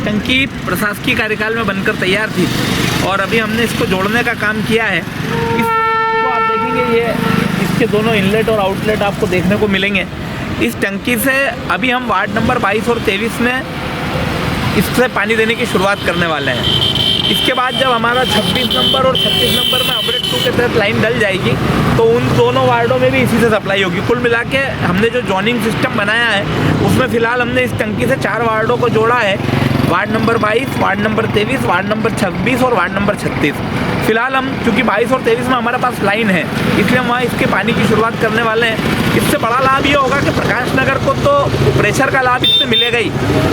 टंकी प्रशासकीय कार्यकाल में बनकर तैयार थी और अभी हमने इसको जोड़ने का काम किया है। इसको आप देखेंगे, ये इसके दोनों इनलेट और आउटलेट आपको देखने को मिलेंगे। इस टंकी से अभी हम वार्ड नंबर 22 और 23 में इससे पानी देने की शुरुआत करने वाले हैं। इसके बाद जब हमारा 26 नंबर और 36 नंबर में अपडेट 2 के तहत लाइन डल जाएगी तो उन दोनों वार्डों में भी इसी से सप्लाई होगी। कुल मिला के हमने जो जॉइनिंग सिस्टम बनाया है उसमें फ़िलहाल हमने इस टंकी से 4 वार्डों को जोड़ा है, ward number 22, ward number 23, ward number 26 और वार्ड नंबर 36। फिलहाल हम चूँकि 22 और 23 में हमारे पास लाइन है इसलिए हम वहाँ इसके पानी की शुरुआत करने वाले हैं। इससे बड़ा लाभ ये होगा कि प्रकाश नगर को तो प्रेशर का लाभ इससे मिलेगा ही,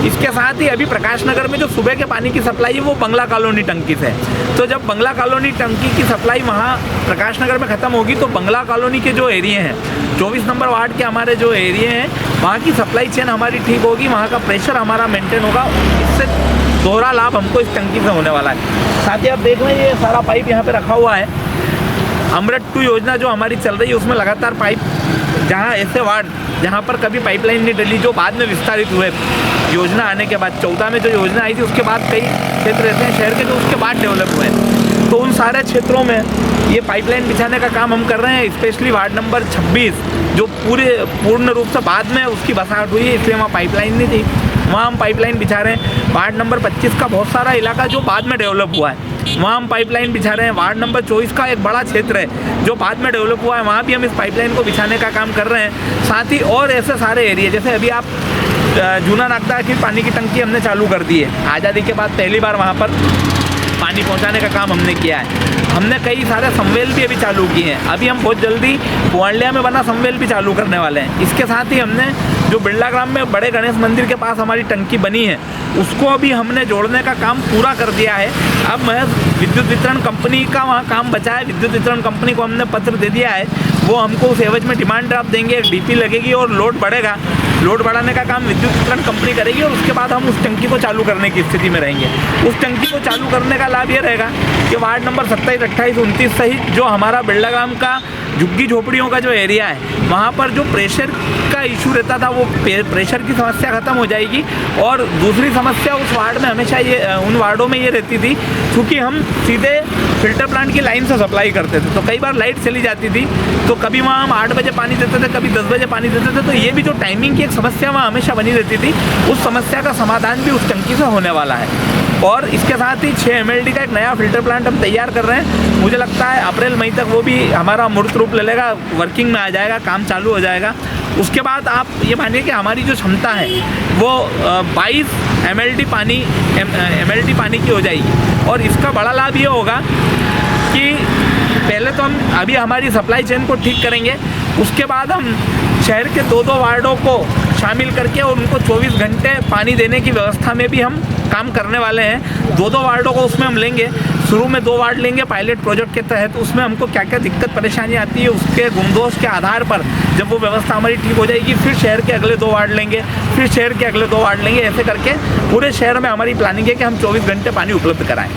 इसके साथ ही अभी प्रकाश नगर में जो सुबह के पानी की सप्लाई है वो बंगला कॉलोनी टंकी से है। तो जब बंगला कॉलोनी टंकी की सप्लाई वहाँ प्रकाश नगर में ख़त्म होगी तो बंगला कॉलोनी के जो एरिए हैं 24 नंबर वार्ड के हमारे जो एरिए हैं वहाँ की सप्लाई चेन हमारी ठीक होगी, वहाँ का प्रेशर हमारा मेंटेन होगा। इससे दोहरा लाभ हमको इस टंकी से होने वाला है। साथ ही आप देख रहे हैं ये सारा पाइप यहाँ पे रखा हुआ है। अमृत 2 योजना जो हमारी चल रही है उसमें लगातार पाइप, जहाँ ऐसे वार्ड जहाँ पर कभी पाइपलाइन नहीं डली, जो बाद में विस्तारित हुए योजना आने के बाद 14 में जो योजना आई थी उसके बाद कई क्षेत्र ऐसे हैं शहर के जो उसके बाद डेवलप हुए हैं, तो उन सारे क्षेत्रों में ये पाइपलाइन बिछाने का काम हम कर रहे हैं। स्पेशली वार्ड नंबर 26 जो पूर्ण रूप से बाद में उसकी बसाहट हुई है इसलिए वहाँ पाइपलाइन नहीं थी, वहाँ हम पाइपलाइन बिछा रहे हैं। वार्ड नंबर 25 का बहुत सारा इलाका जो बाद में डेवलप हुआ है वहाँ हम पाइपलाइन बिछा रहे हैं। वार्ड नंबर 24 का एक बड़ा क्षेत्र है जो बाद में डेवलप हुआ है, वहाँ भी हम इस पाइपलाइन को बिछाने का काम कर रहे हैं। साथ ही और ऐसे सारे एरिया, जैसे अभी आप जूना नागदा की पानी की टंकी हमने चालू कर दी है, आज़ादी के बाद पहली बार वहाँ पर पानी पहुँचाने का काम हमने किया है। हमने कई सारे समवेल भी अभी चालू किए हैं, अभी हम बहुत जल्दी कुआंडिया में बना समवेल भी चालू करने वाले हैं। इसके साथ ही हमने जो बिरला ग्राम में बड़े गणेश मंदिर के पास हमारी टंकी बनी है उसको अभी हमने जोड़ने का काम पूरा कर दिया है। अब महज विद्युत वितरण कंपनी का वहाँ काम बचा है, विद्युत वितरण कंपनी को हमने पत्र दे दिया है, वो हमको उस एवज में डिमांड ड्राफ्ट देंगे, डीपी लगेगी और लोड बढ़ेगा। लोड बढ़ाने का काम विद्युत वितरण कंपनी करेगी और उसके बाद हम उस टंकी को चालू करने की स्थिति में रहेंगे। उस टंकी को चालू करने का लाभ ये रहेगा कि वार्ड नंबर 27, 28, 29 सहित जो हमारा बिरला ग्राम का झुग्गी झोपड़ियों का जो एरिया है वहाँ पर जो प्रेशर का इशू रहता था वो प्रेशर की समस्या ख़त्म हो जाएगी। और दूसरी समस्या उस वार्ड में हमेशा उन वार्डों में ये रहती थी क्योंकि हम सीधे फिल्टर प्लांट की लाइन से सप्लाई करते थे तो कई बार लाइट चली जाती थी, तो कभी वहाँ हम 8 बजे पानी देते थे, कभी 10 बजे पानी देते थे, तो ये भी जो टाइमिंग की एक समस्या वहाँ हमेशा बनी रहती थी, उस समस्या का समाधान भी उस टंकी से होने वाला है। और इसके साथ ही 6 MLD का एक नया फिल्टर प्लांट हम तैयार कर रहे हैं। मुझे लगता है अप्रैल मई तक वो भी हमारा मूर्त रूप ले लेगा, वर्किंग में आ जाएगा, काम चालू हो जाएगा। उसके बाद आप ये मानिए कि हमारी जो क्षमता है वो 22 MLD पानी की हो जाएगी। और इसका बड़ा लाभ ये होगा कि पहले तो हम अभी हमारी सप्लाई चेन को ठीक करेंगे, उसके बाद हम शहर के 2-2 वार्डों को शामिल करके और उनको 24 घंटे पानी देने की व्यवस्था में भी हम काम करने वाले हैं। 2-2 वार्डों को उसमें हम लेंगे, शुरू में 2 वार्ड लेंगे पायलट प्रोजेक्ट के तहत, उसमें हमको क्या क्या दिक्कत परेशानी आती है उसके गुणदोष के आधार पर जब वो व्यवस्था हमारी ठीक हो जाएगी फिर शहर के अगले 2 वार्ड लेंगे, फिर शहर के अगले 2 वार्ड लेंगे। ऐसे करके पूरे शहर में हमारी प्लानिंग है कि हम 24 घंटे पानी उपलब्ध कराएँ।